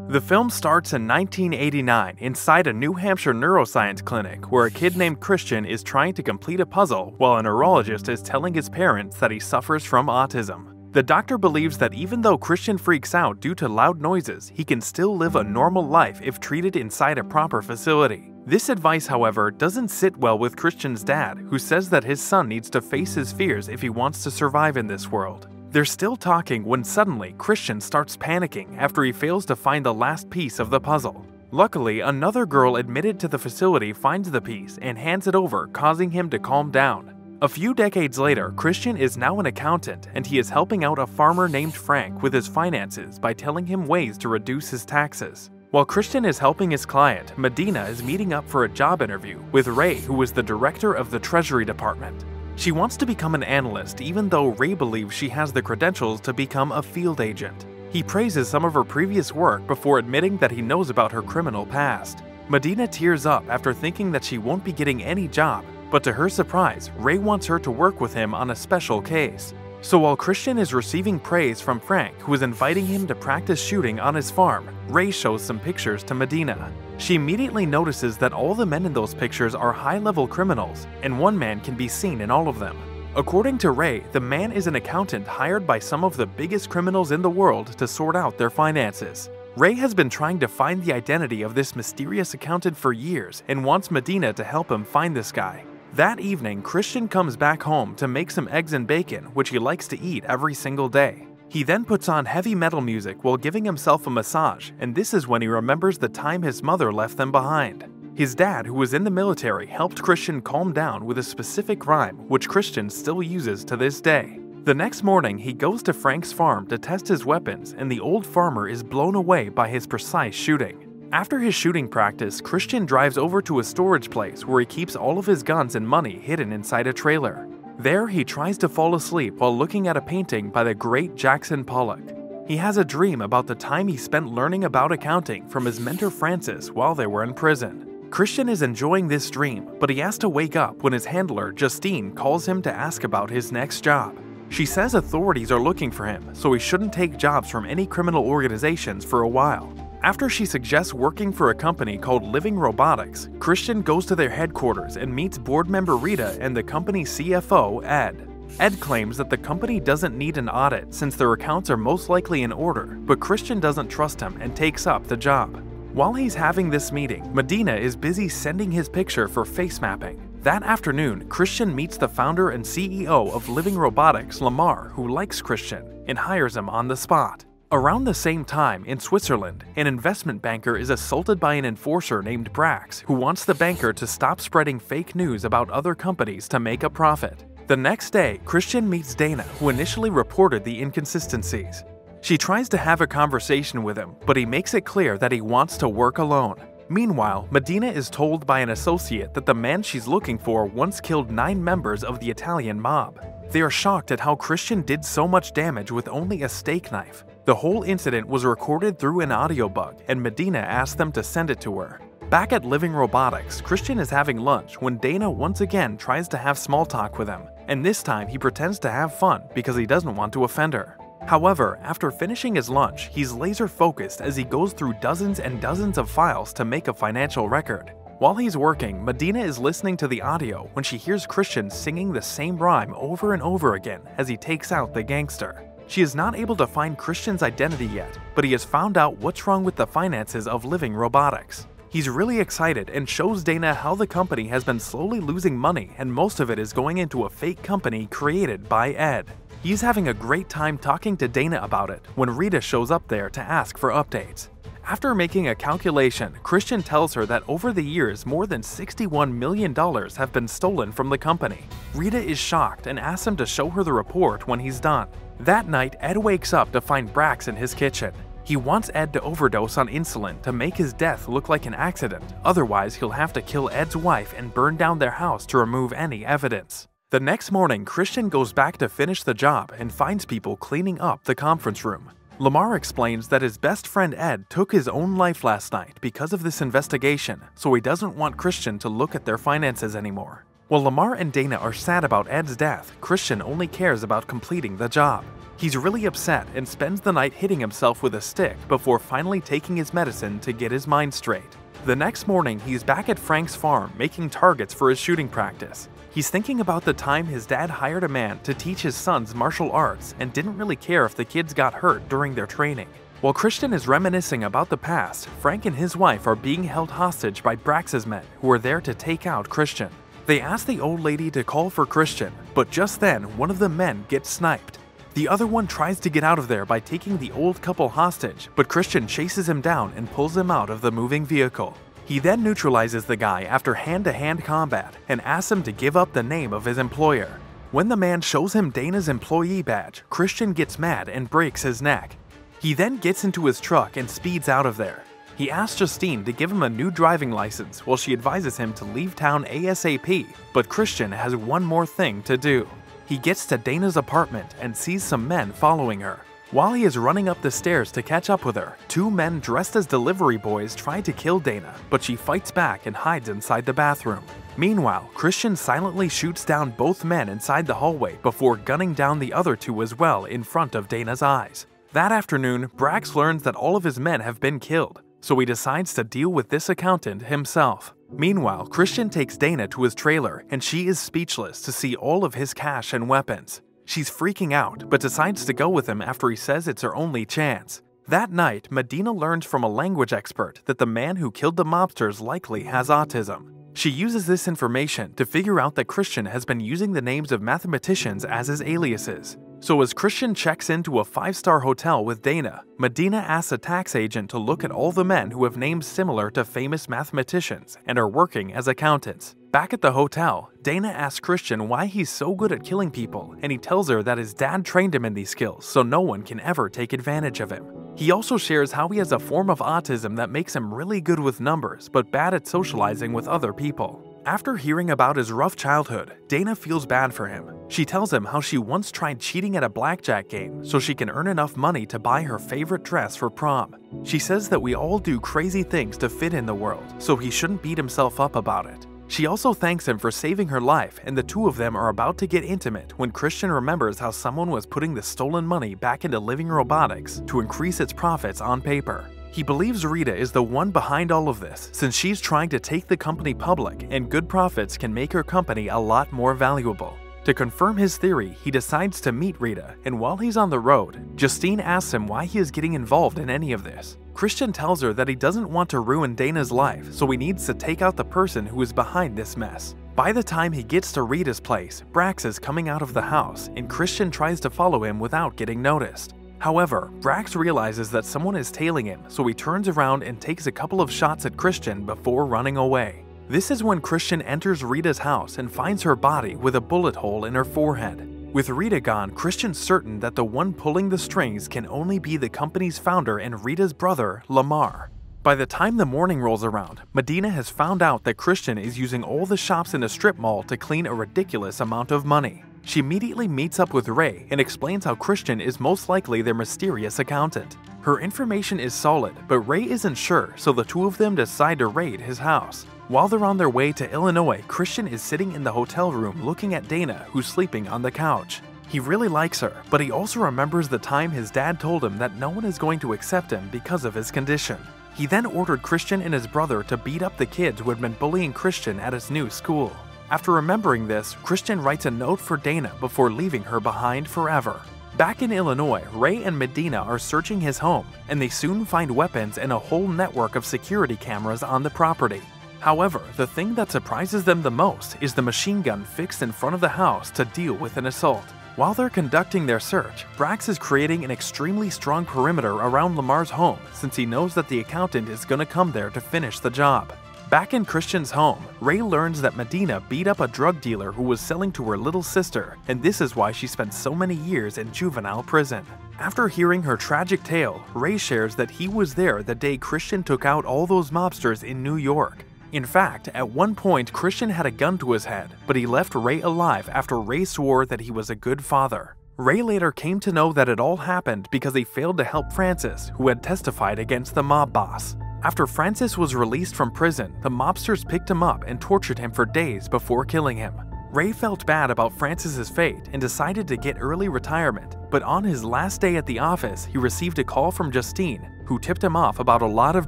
The film starts in 1989 inside a New Hampshire neuroscience clinic where a kid named Christian is trying to complete a puzzle while a neurologist is telling his parents that he suffers from autism. The doctor believes that even though Christian freaks out due to loud noises, he can still live a normal life if treated inside a proper facility. This advice, however, doesn't sit well with Christian's dad, who says that his son needs to face his fears if he wants to survive in this world. They're still talking when suddenly Christian starts panicking after he fails to find the last piece of the puzzle. Luckily, another girl admitted to the facility finds the piece and hands it over, causing him to calm down. A few decades later, Christian is now an accountant and he is helping out a farmer named Frank with his finances by telling him ways to reduce his taxes. While Christian is helping his client, Medina is meeting up for a job interview with Ray, who is the director of the Treasury Department. She wants to become an analyst even though Ray believes she has the credentials to become a field agent. He praises some of her previous work before admitting that he knows about her criminal past. Medina tears up after thinking that she won't be getting any job, but to her surprise, Ray wants her to work with him on a special case. So while Christian is receiving praise from Frank, who is inviting him to practice shooting on his farm, Ray shows some pictures to Medina. She immediately notices that all the men in those pictures are high-level criminals, and one man can be seen in all of them. According to Ray, the man is an accountant hired by some of the biggest criminals in the world to sort out their finances. Ray has been trying to find the identity of this mysterious accountant for years and wants Medina to help him find this guy. That evening, Christian comes back home to make some eggs and bacon, which he likes to eat every single day. He then puts on heavy metal music while giving himself a massage, and this is when he remembers the time his mother left them behind. His dad, who was in the military, helped Christian calm down with a specific rhyme, which Christian still uses to this day. The next morning, he goes to Frank's farm to test his weapons, and the old farmer is blown away by his precise shooting. After his shooting practice, Christian drives over to a storage place where he keeps all of his guns and money hidden inside a trailer. There, he tries to fall asleep while looking at a painting by the great Jackson Pollock. He has a dream about the time he spent learning about accounting from his mentor Francis while they were in prison. Christian is enjoying this dream, but he has to wake up when his handler, Justine, calls him to ask about his next job. She says authorities are looking for him, so he shouldn't take jobs from any criminal organizations for a while. After she suggests working for a company called Living Robotics, Christian goes to their headquarters and meets board member Rita and the company's CFO, Ed. Ed claims that the company doesn't need an audit since their accounts are most likely in order, but Christian doesn't trust him and takes up the job. While he's having this meeting, Medina is busy sending his picture for face mapping. That afternoon, Christian meets the founder and CEO of Living Robotics, Lamar, who likes Christian and hires him on the spot. Around the same time, in Switzerland, an investment banker is assaulted by an enforcer named Brax, who wants the banker to stop spreading fake news about other companies to make a profit. The next day, Christian meets Dana, who initially reported the inconsistencies. She tries to have a conversation with him, but he makes it clear that he wants to work alone. Meanwhile, Medina is told by an associate that the man she's looking for once killed 9 members of the Italian mob. They are shocked at how Christian did so much damage with only a steak knife. The whole incident was recorded through an audiobook, and Medina asked them to send it to her. Back at Living Robotics, Christian is having lunch when Dana once again tries to have small talk with him, and this time he pretends to have fun because he doesn't want to offend her. However, after finishing his lunch, he's laser focused as he goes through dozens and dozens of files to make a financial record. While he's working, Medina is listening to the audio when she hears Christian singing the same rhyme over and over again as he takes out the gangster. She is not able to find Christian's identity yet, but he has found out what's wrong with the finances of Living Robotics. He's really excited and shows Dana how the company has been slowly losing money and most of it is going into a fake company created by Ed. He's having a great time talking to Dana about it when Rita shows up there to ask for updates. After making a calculation, Christian tells her that over the years more than $61 million have been stolen from the company. Rita is shocked and asks him to show her the report when he's done. That night, Ed wakes up to find Brax in his kitchen. He wants Ed to overdose on insulin to make his death look like an accident, otherwise he'll have to kill Ed's wife and burn down their house to remove any evidence. The next morning, Christian goes back to finish the job and finds people cleaning up the conference room. Lamar explains that his best friend Ed took his own life last night because of this investigation, so he doesn't want Christian to look at their finances anymore. While Lamar and Dana are sad about Ed's death, Christian only cares about completing the job. He's really upset and spends the night hitting himself with a stick before finally taking his medicine to get his mind straight. The next morning, he's back at Frank's farm making targets for his shooting practice. He's thinking about the time his dad hired a man to teach his sons martial arts and didn't really care if the kids got hurt during their training. While Christian is reminiscing about the past, Frank and his wife are being held hostage by Brax's men who are there to take out Christian. They ask the old lady to call for Christian, but just then one of the men gets sniped. The other one tries to get out of there by taking the old couple hostage, but Christian chases him down and pulls him out of the moving vehicle. He then neutralizes the guy after hand-to-hand combat and asks him to give up the name of his employer. When the man shows him Dana's employee badge, Christian gets mad and breaks his neck. He then gets into his truck and speeds out of there. He asks Justine to give him a new driving license while she advises him to leave town ASAP, but Christian has one more thing to do. He gets to Dana's apartment and sees some men following her. While he is running up the stairs to catch up with her, two men dressed as delivery boys try to kill Dana, but she fights back and hides inside the bathroom. Meanwhile, Christian silently shoots down both men inside the hallway before gunning down the other two as well in front of Dana's eyes. That afternoon, Brax learns that all of his men have been killed, so he decides to deal with this accountant himself. Meanwhile, Christian takes Dana to his trailer and she is speechless to see all of his cash and weapons. She's freaking out, but decides to go with him after he says it's her only chance. That night, Medina learns from a language expert that the man who killed the mobsters likely has autism. She uses this information to figure out that Christian has been using the names of mathematicians as his aliases. So as Christian checks into a 5-star hotel with Dana, Medina asks a tax agent to look at all the men who have names similar to famous mathematicians and are working as accountants. Back at the hotel, Dana asks Christian why he's so good at killing people, and he tells her that his dad trained him in these skills so no one can ever take advantage of him. He also shares how he has a form of autism that makes him really good with numbers but bad at socializing with other people. After hearing about his rough childhood, Dana feels bad for him. She tells him how she once tried cheating at a blackjack game so she can earn enough money to buy her favorite dress for prom. She says that we all do crazy things to fit in the world, so he shouldn't beat himself up about it. She also thanks him for saving her life, and the two of them are about to get intimate when Christian remembers how someone was putting the stolen money back into Living Robotics to increase its profits on paper. He believes Rita is the one behind all of this, since she's trying to take the company public and good profits can make her company a lot more valuable. To confirm his theory, he decides to meet Rita, and while he's on the road, Justine asks him why he is getting involved in any of this. Christian tells her that he doesn't want to ruin Dana's life, so he needs to take out the person who is behind this mess. By the time he gets to Rita's place, Brax is coming out of the house, and Christian tries to follow him without getting noticed. However, Brax realizes that someone is tailing him, so he turns around and takes a couple of shots at Christian before running away. This is when Christian enters Rita's house and finds her body with a bullet hole in her forehead. With Rita gone, Christian's certain that the one pulling the strings can only be the company's founder and Rita's brother, Lamar. By the time the morning rolls around, Medina has found out that Christian is using all the shops in the strip mall to clean a ridiculous amount of money. She immediately meets up with Ray and explains how Christian is most likely their mysterious accountant. Her information is solid, but Ray isn't sure, so the two of them decide to raid his house. While they're on their way to Illinois, Christian is sitting in the hotel room looking at Dana, who's sleeping on the couch. He really likes her, but he also remembers the time his dad told him that no one is going to accept him because of his condition. He then ordered Christian and his brother to beat up the kids who had been bullying Christian at his new school. After remembering this, Christian writes a note for Dana before leaving her behind forever. Back in Illinois, Ray and Medina are searching his home, and they soon find weapons and a whole network of security cameras on the property. However, the thing that surprises them the most is the machine gun fixed in front of the house to deal with an assault. While they're conducting their search, Brax is creating an extremely strong perimeter around Lamar's home since he knows that the accountant is going to come there to finish the job. Back in Christian's home, Ray learns that Medina beat up a drug dealer who was selling to her little sister, and this is why she spent so many years in juvenile prison. After hearing her tragic tale, Ray shares that he was there the day Christian took out all those mobsters in New York. In fact, at one point Christian had a gun to his head, but he left Ray alive after Ray swore that he was a good father. Ray later came to know that it all happened because he failed to help Francis, who had testified against the mob boss. After Francis was released from prison, the mobsters picked him up and tortured him for days before killing him. Ray felt bad about Francis's fate and decided to get early retirement, but on his last day at the office, he received a call from Justine, who tipped him off about a lot of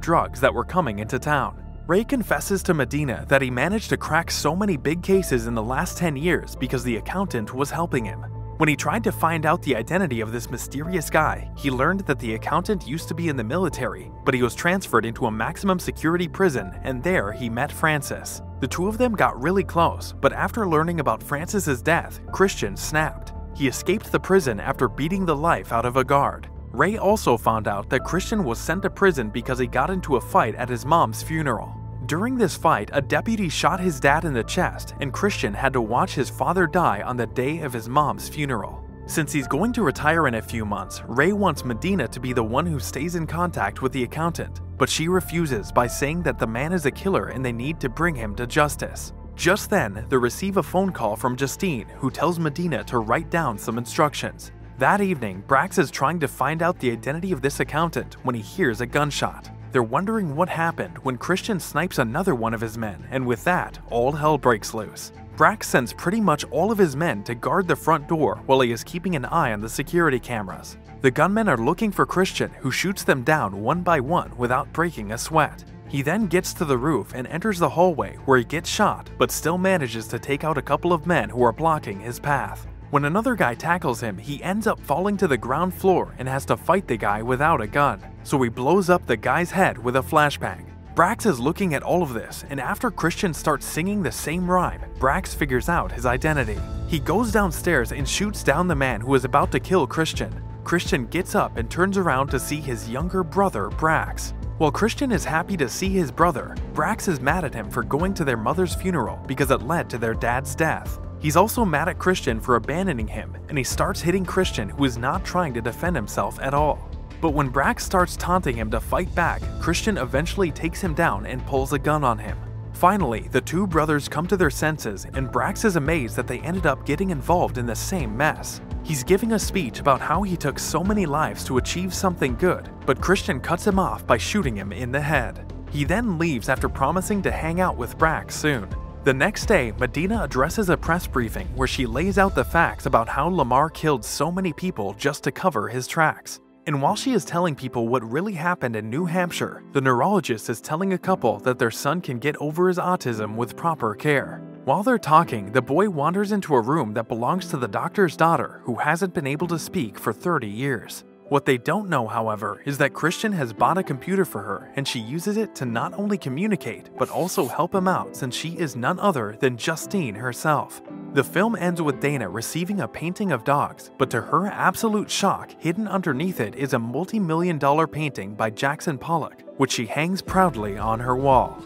drugs that were coming into town. Ray confesses to Medina that he managed to crack so many big cases in the last 10 years because the accountant was helping him. When he tried to find out the identity of this mysterious guy, he learned that the accountant used to be in the military, but he was transferred into a maximum security prison, and there he met Francis. The two of them got really close, but after learning about Francis's death, Christian snapped. He escaped the prison after beating the life out of a guard. Ray also found out that Christian was sent to prison because he got into a fight at his mom's funeral. During this fight, a deputy shot his dad in the chest, and Christian had to watch his father die on the day of his mom's funeral. Since he's going to retire in a few months, Ray wants Medina to be the one who stays in contact with the accountant, but she refuses by saying that the man is a killer and they need to bring him to justice. Just then, they receive a phone call from Justine, who tells Medina to write down some instructions. That evening, Brax is trying to find out the identity of this accountant when he hears a gunshot. They're wondering what happened when Christian snipes another one of his men, and with that, all hell breaks loose. Brax sends pretty much all of his men to guard the front door while he is keeping an eye on the security cameras. The gunmen are looking for Christian, who shoots them down one by one without breaking a sweat. He then gets to the roof and enters the hallway where he gets shot, but still manages to take out a couple of men who are blocking his path. When another guy tackles him, he ends up falling to the ground floor and has to fight the guy without a gun, so he blows up the guy's head with a flashbang. Brax is looking at all of this, and after Christian starts singing the same rhyme, Brax figures out his identity. He goes downstairs and shoots down the man who is about to kill Christian. Christian gets up and turns around to see his younger brother, Brax. While Christian is happy to see his brother, Brax is mad at him for going to their mother's funeral because it led to their dad's death. He's also mad at Christian for abandoning him, and he starts hitting Christian, who is not trying to defend himself at all. But when Brax starts taunting him to fight back, Christian eventually takes him down and pulls a gun on him. Finally, the two brothers come to their senses, and Brax is amazed that they ended up getting involved in the same mess. He's giving a speech about how he took so many lives to achieve something good, but Christian cuts him off by shooting him in the head. He then leaves after promising to hang out with Brax soon. The next day, Medina addresses a press briefing where she lays out the facts about how Lamar killed so many people just to cover his tracks. And while she is telling people what really happened in New Hampshire, the neurologist is telling a couple that their son can get over his autism with proper care. While they're talking, the boy wanders into a room that belongs to the doctor's daughter, who hasn't been able to speak for 30 years. What they don't know, however, is that Christian has bought a computer for her, and she uses it to not only communicate, but also help him out since she is none other than Justine herself. The film ends with Dana receiving a painting of dogs, but to her absolute shock, hidden underneath it is a multi-million-dollar painting by Jackson Pollock, which she hangs proudly on her wall.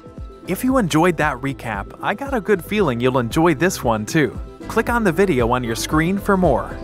If you enjoyed that recap, I got a good feeling you'll enjoy this one too. Click on the video on your screen for more.